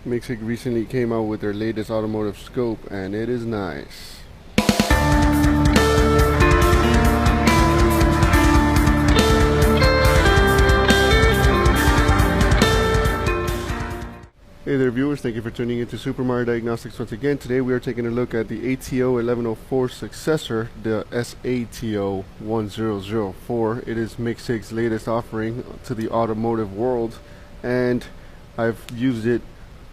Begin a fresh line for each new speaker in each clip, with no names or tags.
Micsig recently came out with their latest automotive scope, and it is nice. Hey there viewers, thank you for tuning into Super Mario Diagnostics once again. Today we are taking a look at the ATO1104 successor, the SATO1004. It is Micsig's latest offering to the automotive world, and I've used it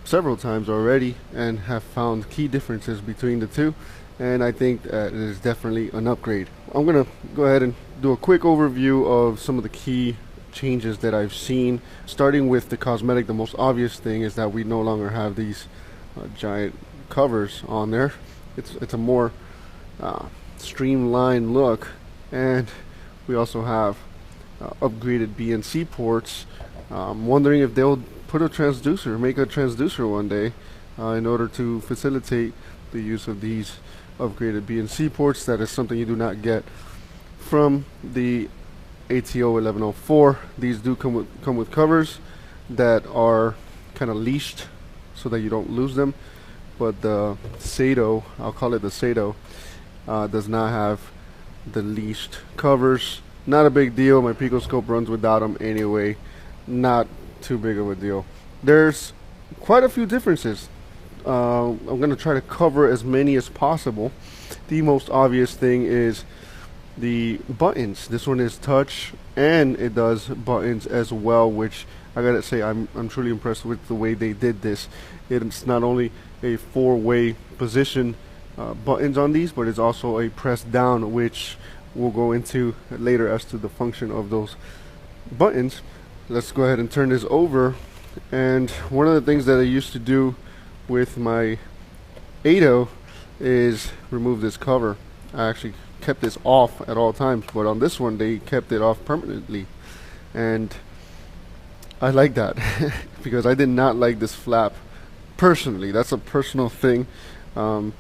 several times already and have found key differences between the two, and I think it is definitely an upgrade. I'm going to go ahead and do a quick overview of some of the key changes that I've seen. Starting with the cosmetic, the most obvious thing is that we no longer have these giant covers on there. It's a more streamlined look, and we also have upgraded BNC ports. I'm wondering if they'll put a transducer, make a transducer one day in order to facilitate the use of these upgraded BNC ports. That is something you do not get from the ATO1104. These do come with covers that are kind of leashed so that you don't lose them, but the SATO, I'll call it the SATO, does not have the leashed covers. Not a big deal. My picoscope runs without them anyway. Not too big of a deal. There's quite a few differences. I'm going to try to cover as many as possible. The most obvious thing is the buttons. This one is touch, and it does buttons as well, which I gotta say I'm truly impressed with the way they did this. It's not only a four-way position buttons on these, but it's also a press down, which we'll go into later as to the function of those buttons. Let's go ahead and turn this over. And one of the things that I used to do with my ATO is remove this cover. I actually kept this off at all times, but on this one they kept it off permanently, and I like that because I did not like this flap personally. That's a personal thing, to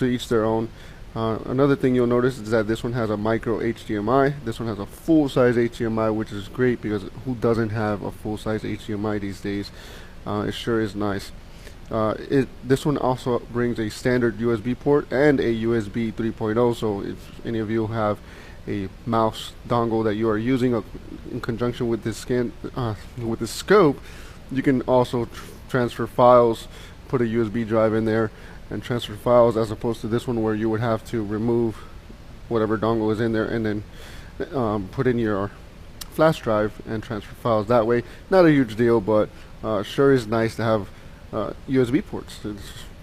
each their own. Another thing you'll notice is that this one has a micro HDMI. This one has a full-size HDMI, which is great because who doesn't have a full-size HDMI these days? It sure is nice. This one also brings a standard USB port and a USB 3.0, so if any of you have a mouse dongle that you are using in conjunction with this with this scope, you can also transfer files, put a USB drive in there and transfer files, as opposed to this one where you would have to remove whatever dongle is in there and then put in your flash drive and transfer files that way. Not a huge deal, but sure is nice to have USB ports. It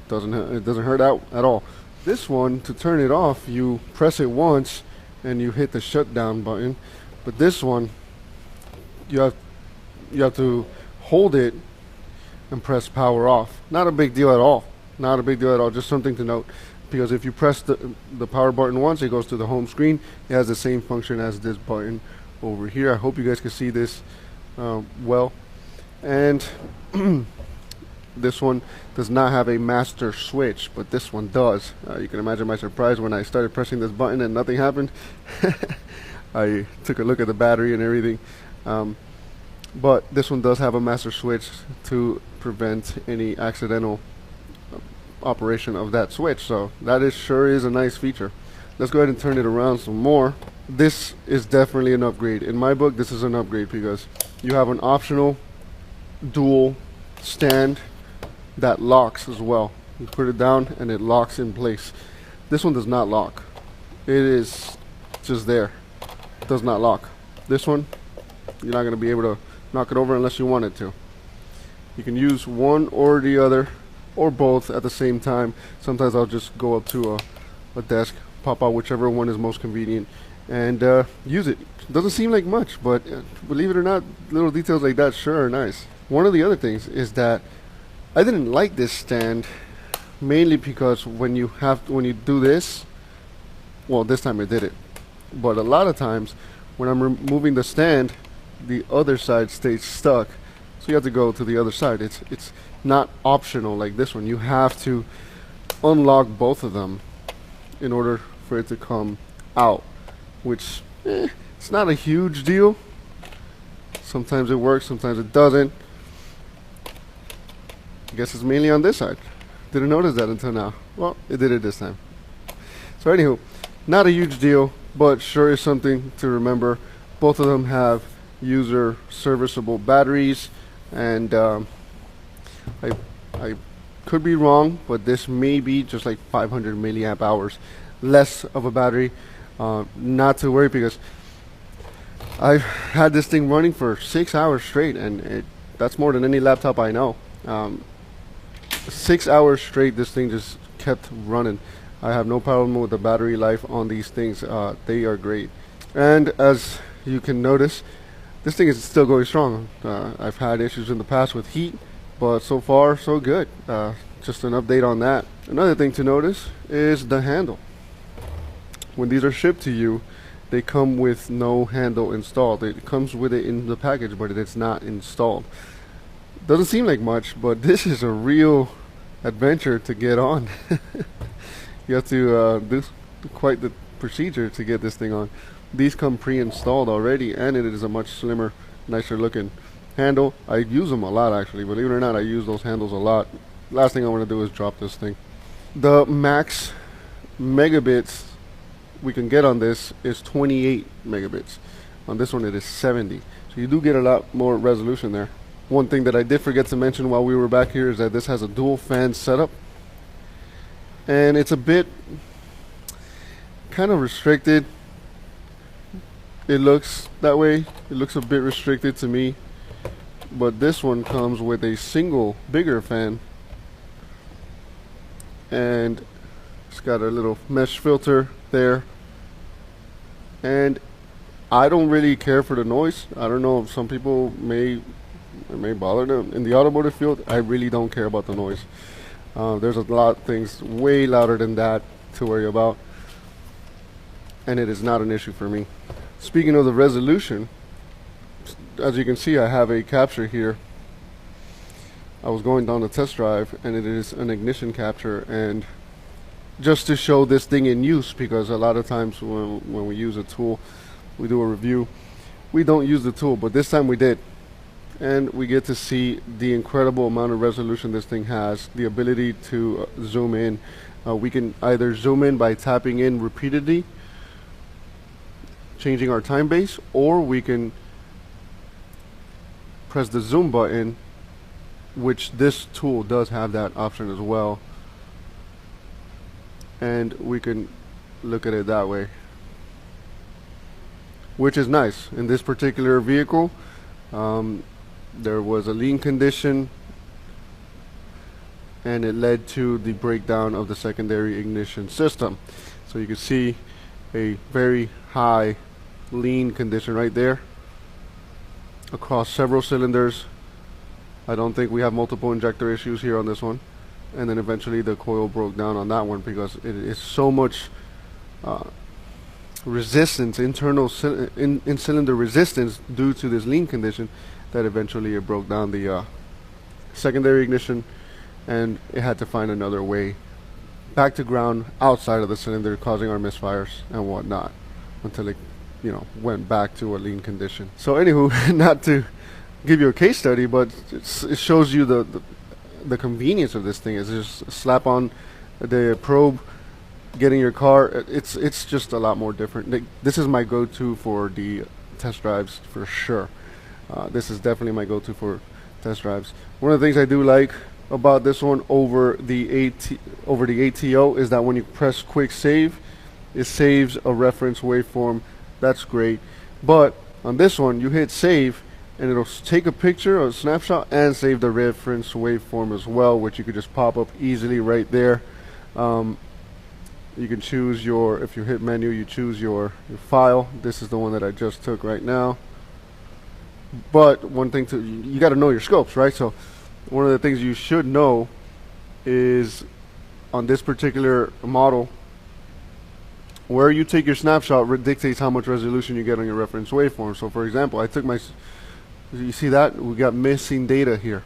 doesn't hurt out at all. This one, to turn it off, you press it once and you hit the shutdown button, but this one you have to hold it and press power off. Not a big deal at all. Not a big deal at all. Just something to note, because if you press the power button once, it goes to the home screen. It has the same function as this button over here. I hope you guys can see this well. And this one does not have a master switch, but this one does. You can imagine my surprise when I started pressing this button and nothing happened. I took a look at the battery and everything. But this one does have a master switch to prevent any accidental operation of that switch, so that sure is a nice feature. Let's go ahead and turn it around some more. This is definitely an upgrade. In my book, this is an upgrade because you have an optional dual stand that locks as well. You put it down and it locks in place. This one does not lock. It is just there. It does not lock. This one, you're not going to be able to knock it over unless you want it to. You can use one or the other or both at the same time. Sometimes I'll just go up to a desk, pop out whichever one is most convenient, and use it. Doesn't seem like much, but believe it or not, little details like that sure are nice. One of the other things is that I didn't like this stand, mainly because when you do this, well, this time I did it, but a lot of times when I'm removing the stand, the other side stays stuck, so you have to go to the other side. It's not optional like this one. You have to unlock both of them in order for it to come out, which it's not a huge deal. Sometimes it works, sometimes it doesn't. I guess it's mainly on this side. Didn't notice that until now. Well, it did it this time. So anywho, not a huge deal, but sure is something to remember. Both of them have user serviceable batteries, and I could be wrong, but this may be just like 500 milliamp hours less of a battery. Not to worry, because I've had this thing running for 6 hours straight, and that's more than any laptop I know. 6 hours straight, this thing just kept running. I have no problem with the battery life on these things. They are great. And as you can notice, this thing is still going strong. I've had issues in the past with heat, but so far so good. Just an update on that. Another thing to notice is the handle. When these are shipped to you, they come with no handle installed. It comes with it in the package, but it's not installed. Doesn't seem like much, but this is a real adventure to get on. You have to do quite the procedure to get this thing on. These come pre-installed already, and it is a much slimmer, nicer looking handle. I use them a lot, actually. Believe it or not, I use those handles a lot. Last thing I want to do is drop this thing. The max megabits we can get on this is 28 megabits. On this one it is 70. So you do get a lot more resolution there. One thing that I did forget to mention while we were back here is that this has a dual fan setup, and it's a bit kind of restricted. It looks that way. It looks a bit restricted to me, but this one comes with a single bigger fan, and it's got a little mesh filter there. And I don't really care for the noise. I don't know if some people may bother them. In the automotive field, I really don't care about the noise. There's a lot of things way louder than that to worry about, and it is not an issue for me. Speaking of the resolution, as you can see, I have a capture here. I was going down the test drive, and it is an ignition capture, and just to show this thing in use, because a lot of times when we use a tool, we do a review, we don't use the tool, but this time we did, and we get to see the incredible amount of resolution this thing has, the ability to zoom in. We can either zoom in by tapping in repeatedly, changing our time base, or we can press the zoom button, which this tool does have that option as well, and we can look at it that way, which is nice. In this particular vehicle, there was a lean condition, and it led to the breakdown of the secondary ignition system. So you can see a very high lean condition right there across several cylinders. I don't think we have multiple injector issues here on this one. And then eventually the coil broke down on that one because it is so much resistance, internal in cylinder resistance due to this lean condition, that eventually it broke down the secondary ignition, and it had to find another way back to ground outside of the cylinder, causing our misfires and whatnot until it, went back to a lean condition. So anywho, not to give you a case study, but it shows you the convenience of this thing. Is just slap on the probe, getting your car. It's just a lot more different. This is my go-to for the test drives for sure. This is definitely my go-to for test drives. One of the things I do like about this one over the ATO is that when you press quick save, it saves a reference waveform. That's great. But on this one, you hit save, and it'll take a picture or a snapshot and save the reference waveform as well, which you could just pop up easily right there. You can choose if you hit menu, you choose your file. This is the one that I just took right now. But one thing you got to know your scopes, right? So one of the things you should know is on this particular model, where you take your snapshot dictates how much resolution you get on your reference waveform. So for example, I took you see that we got missing data here.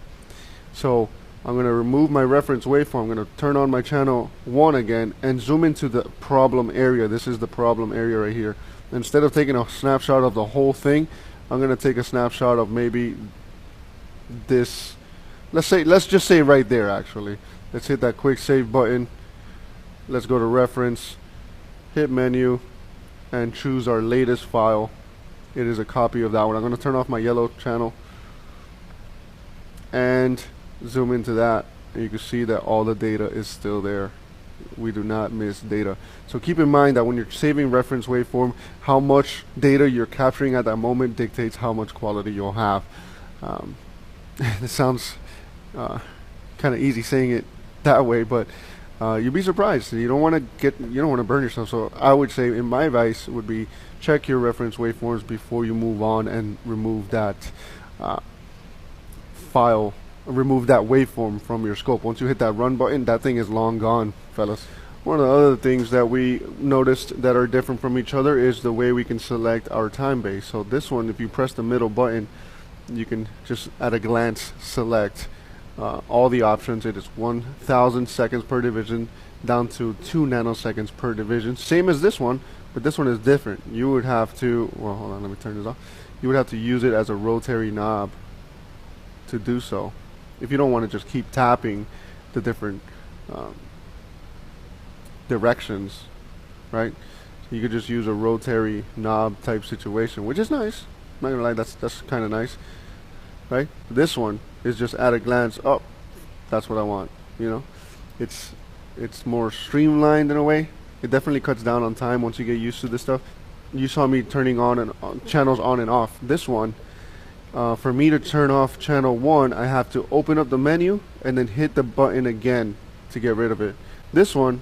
So I'm going to remove my reference waveform. I'm going to turn on my channel 1 again and zoom into the problem area. This is the problem area right here. Instead of taking a snapshot of the whole thing, I'm going to take a snapshot of maybe this let's just say right there actually. Let's hit that quick save button. Let's go to reference, hit menu, and choose our latest file. It is a copy of that one. I'm going to turn off my yellow channel and zoom into that, and you can see that all the data is still there. We do not miss data. So keep in mind that when you're saving reference waveform, how much data you're capturing at that moment dictates how much quality you'll have. This sounds kind of easy saying it that way, but you'd be surprised. You don't want to burn yourself. So I would say, in my advice would be, check your reference waveforms before you move on and remove that remove that waveform from your scope. Once you hit that run button, that thing is long gone, fellas. One of the other things that we noticed that are different from each other is the way we can select our time base. So this one, if you press the middle button, you can just at a glance select all the options. It is 1,000 seconds per division down to 2 nanoseconds per division. Same as this one, but this one is different. You would have to, well, hold on, let me turn this off. You would have to use it as a rotary knob to do so, if you don't want to just keep tapping the different directions, right? You could just use a rotary knob type situation, which is nice. I'm not gonna lie, that's kind of nice, right? This one is just at a glance, oh, that's what I want. You know, it's more streamlined in a way. It definitely cuts down on time once you get used to this stuff. You saw me turning on and channels on and off. This one, for me to turn off channel 1, I have to open up the menu and then hit the button again to get rid of it. This one,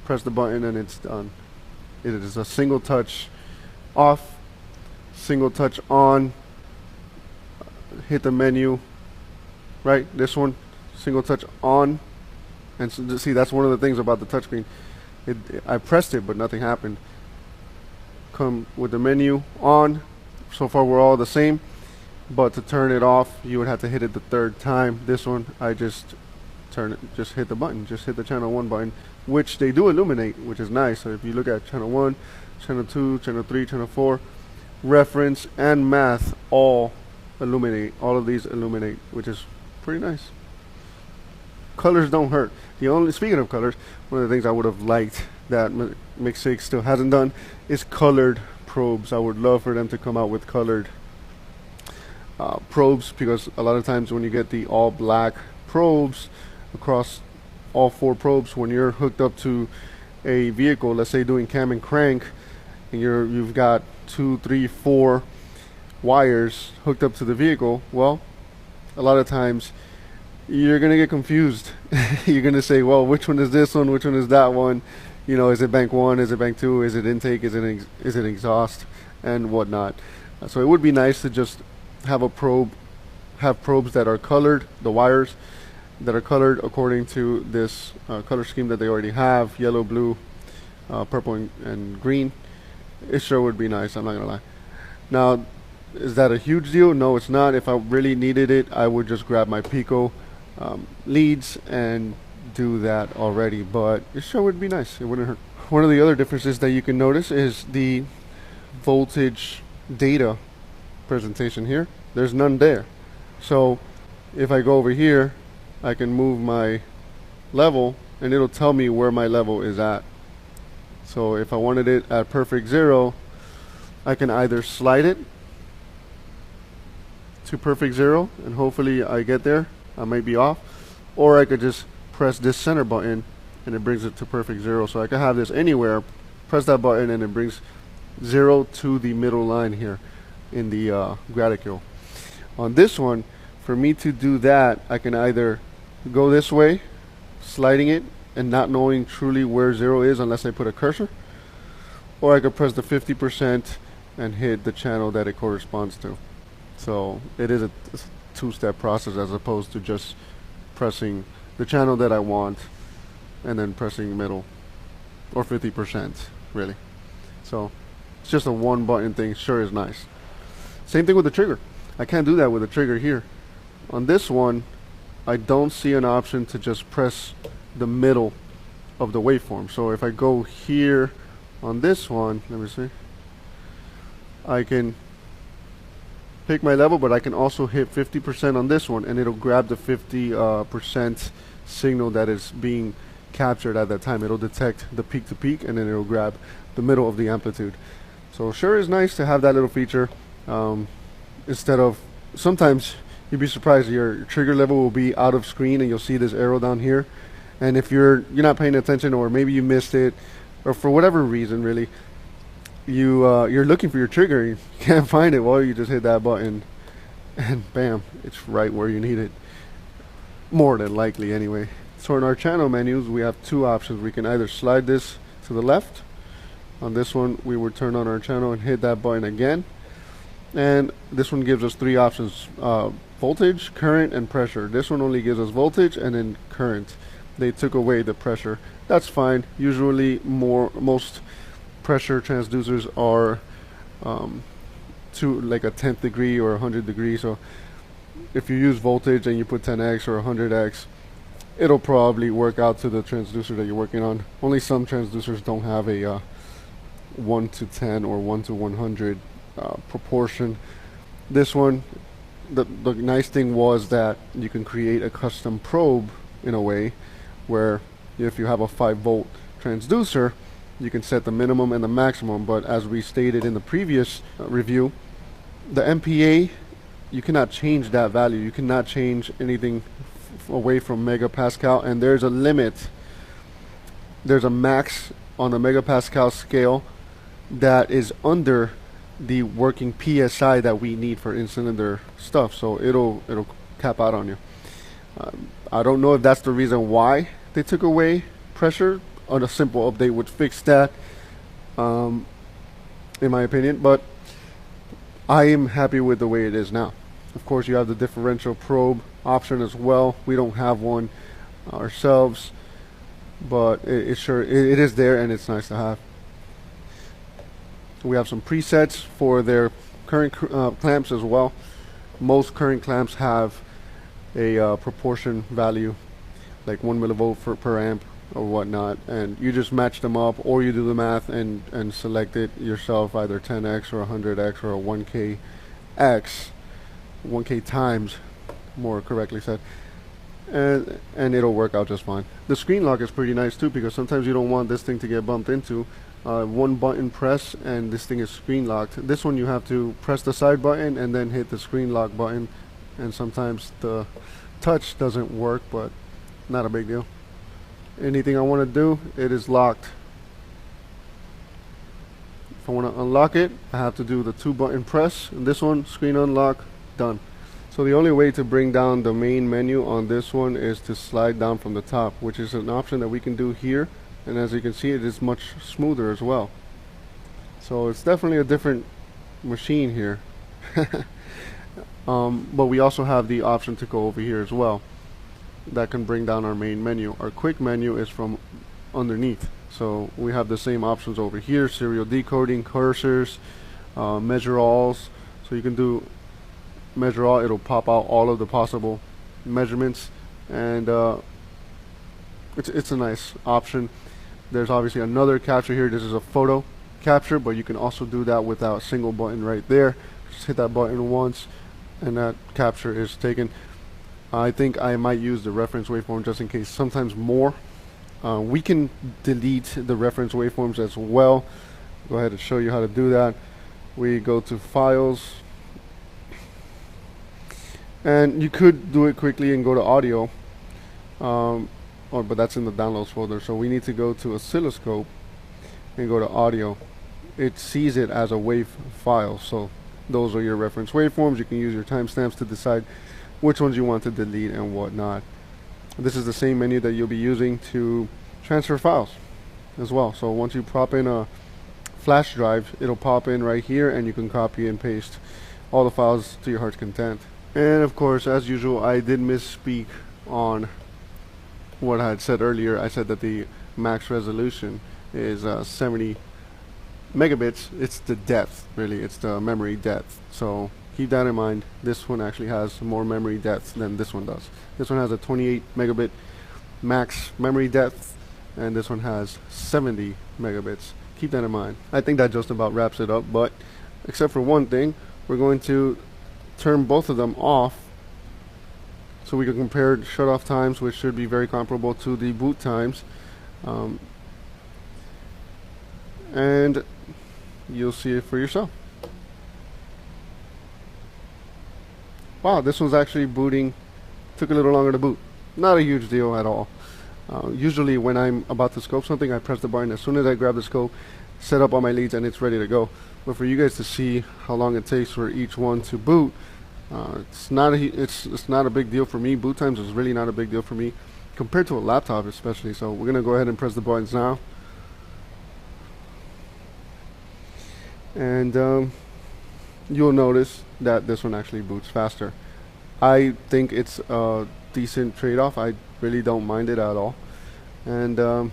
press the button and it's done. It is a single touch off, single touch on, hit the menu, right? This one, single touch on, and so, see, that's one of the things about the touchscreen. I pressed it, but nothing happened. Come with the menu on. So far, we're all the same. But to turn it off, you would have to hit it the 3rd time. This one, I just hit the button, just hit the channel 1 button, which they do illuminate, which is nice. So if you look at channel 1, channel 2, channel 3, channel 4, reference and math all illuminate. All of these illuminate, which is pretty nice. Colors don't hurt. Speaking of colors, one of the things I would have liked that Micsig still hasn't done is colored probes. I would love for them to come out with colored probes, because a lot of times when you get the all black probes across all 4 probes, when you're hooked up to a vehicle, let's say doing cam and crank, and you've got 2, 3, 4 wires hooked up to the vehicle, well, a lot of times you're gonna get confused. You're gonna say, well, which one is this one, which one is that one, you know, is it bank 1, is it bank 2, is it intake, is it exhaust, and whatnot. So it would be nice to just have probes that are colored, the wires that are colored according to this color scheme that they already have: yellow, blue, purple, and green. It sure would be nice, I'm not gonna lie. Now, is that a huge deal? No, it's not. If I really needed it, I would just grab my Pico leads and do that already, but it sure would be nice. It wouldn't hurt. One of the other differences that you can notice is the voltage data presentation here. There's none there. So if I go over here, I can move my level and it'll tell me where my level is at. So if I wanted it at perfect 0, I can either slide it to perfect 0 and hopefully I get there. I might be off, or I could just press this center button and it brings it to perfect 0. So I can have this anywhere, press that button and it brings 0 to the middle line here in the graticule. On this one, for me to do that, I can either go this way, sliding it and not knowing truly where 0 is unless I put a cursor, or I could press the 50% and hit the channel that it corresponds to. So it is a 2-step process as opposed to just pressing the channel that I want and then pressing middle, or 50% really. So it's just a 1-button thing. Sure is nice. Same thing with the trigger. I can't do that with the trigger here. On this one, I don't see an option to just press the middle of the waveform. So if I go here on this one, let me see, I can pick my level, but I can also hit 50% on this one, and it'll grab the 50% signal that is being captured at that time. It'll detect the peak to peak, and then it'll grab the middle of the amplitude. So sure is nice to have that little feature. Instead of, sometimes you'd be surprised, your trigger level will be out of screen and you'll see this arrow down here, and if you're not paying attention, or maybe you missed it, or for whatever reason really, you're looking for your trigger, you can't find it, well, you just hit that button and bam, it's right where you need it, more than likely anyway. So in our channel menus, we have two options. We can either slide this to the left. On this one, we would turn on our channel and hit that button again, and this one gives us three options: voltage, current, and pressure. This one only gives us voltage and then current. They took away the pressure. That's fine. Usually most pressure transducers are to like a 10th degree or 100 degrees, so if you use voltage and you put 10x or 100x, it'll probably work out to the transducer that you're working on. Only some transducers don't have a 1 to 10 or 1 to 100 proportion. This one, the nice thing was that you can create a custom probe in a way where if you have a 5-volt transducer, you can set the minimum and the maximum. But as we stated in the previous review, the MPa, you cannot change that value. You cannot change anything away from megapascal, and there's a limit. There's a max on the megapascal scale that is under the working PSI that we need for in-cylinder stuff, so it'll cap out on you. I don't know if that's the reason why they took away pressure, or a simple update would fix that, in my opinion, but I am happy with the way it is now. Of course, you have the differential probe option as well. We don't have one ourselves, but it is there, and it's nice to have. We have some presets for their current clamps as well. Most current clamps have a proportion value, like 1 millivolt per amp or whatnot, and you just match them up, or you do the math and select it yourself, either 10x or 100x or a 1k times, more correctly said, and it'll work out just fine. The screen lock is pretty nice too, because sometimes you don't want this thing to get bumped into. One button press and this thing is screen locked. This one you have to press the side button and then hit the screen lock button, and sometimes the touch doesn't work, but not a big deal. Anything I want to do, it is locked. If I want to unlock it, I have to do the 2-button press, and this one, screen unlock, done. So the only way to bring down the main menu on this one is to slide down from the top, which is an option that we can do here, and as you can see, it is much smoother as well. So it's definitely a different machine here. But we also have the option to go over here as well. That can bring down our main menu. Our quick menu is from underneath, so we have the same options over here: serial decoding, cursors, measure alls. So you can do measure all, it'll pop out all of the possible measurements, and it's a nice option. There's obviously another capture here. This is a photo capture, but you can also do that without a single button right there. Just hit that button once and that capture is taken. I think I might use the reference waveform just in case, sometimes more. We can delete the reference waveforms as well. Go ahead and show you how to do that. We go to files, and you could do it quickly and go to audio, but that's in the downloads folder. So we need to go to oscilloscope and go to audio. It sees it as a wave file, so those are your reference waveforms. You can use your timestamps to decide which ones you want to delete and whatnot. This is the same menu that you'll be using to transfer files as well. So once you pop in a flash drive, it'll pop in right here, and you can copy and paste all the files to your heart's content. And of course, as usual, I did misspeak on what I had said earlier. I said that the max resolution is 70 megabits. It's the depth, really. It's the memory depth. So keep that in mind. This one actually has more memory depth than this one does. This one has a 28 megabit max memory depth, and this one has 70 megabits. Keep that in mind. I think that just about wraps it up, but except for one thing, we're going to turn both of them off so we can compare shut-off times, which should be very comparable to the boot times. And you'll see it for yourself. Wow, this one's actually booting. Took a little longer to boot. Not a huge deal at all. Usually when I'm about to scope something, I press the button as soon as I grab the scope, set up all my leads, and it's ready to go. But for you guys to see how long it takes for each one to boot, it's not a big deal for me. Boot times is really not a big deal for me compared to a laptop especially. So we're gonna go ahead and press the buttons now, and you'll notice that this one actually boots faster. I think it's a decent trade-off. I really don't mind it at all, and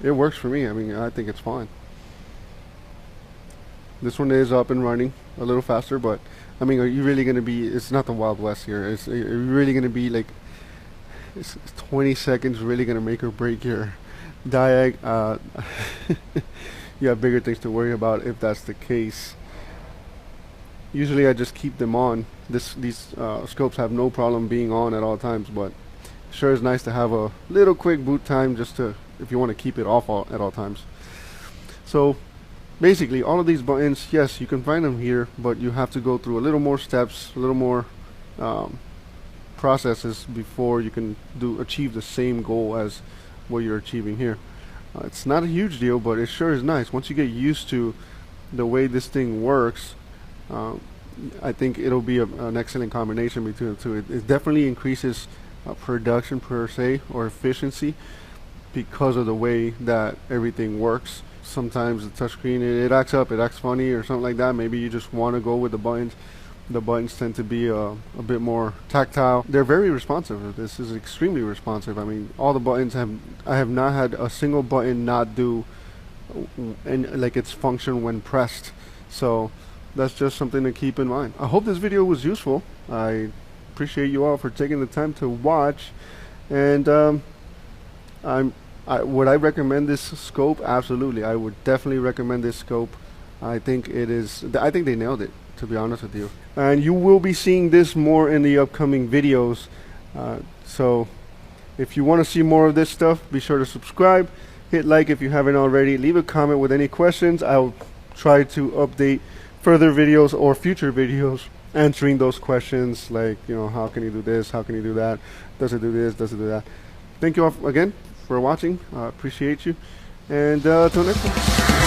it works for me. I mean, I think it's fine. This one is up and running a little faster, but I mean, are you really going to be, it's not the Wild West here. Are you really going to be like, is 20 seconds really going to make or break your diag? You have bigger things to worry about if that's the case. Usually I just keep them on. These scopes have no problem being on at all times, but sure is nice to have a little quick boot time just to, if you want to keep it off at all times. So basically all of these buttons, yes, you can find them here, but you have to go through a little more steps, a little more processes before you can achieve the same goal as what you're achieving here. It's not a huge deal, but it sure is nice. Once you get used to the way this thing works, I think it'll be an excellent combination between the two. It definitely increases production per se, or efficiency, because of the way that everything works. Sometimes the touchscreen, it acts up, it acts funny or something like that. Maybe you just want to go with the buttons. The buttons tend to be a bit more tactile. They're very responsive. This is extremely responsive. I mean, all the buttons I have not had a single button not do like its function when pressed. So that's just something to keep in mind. I hope this video was useful. I appreciate you all for taking the time to watch, and would I recommend this scope? Absolutely. I would definitely recommend this scope. I think they nailed it, to be honest with you. And you will be seeing this more in the upcoming videos. So if you want to see more of this stuff, be sure to subscribe, hit like if you haven't already, leave a comment with any questions. I'll try to update further videos or future videos answering those questions, like, you know, how can you do this, how can you do that, does it do this, does it do that. Thank you all again for watching. Appreciate you, and till next time.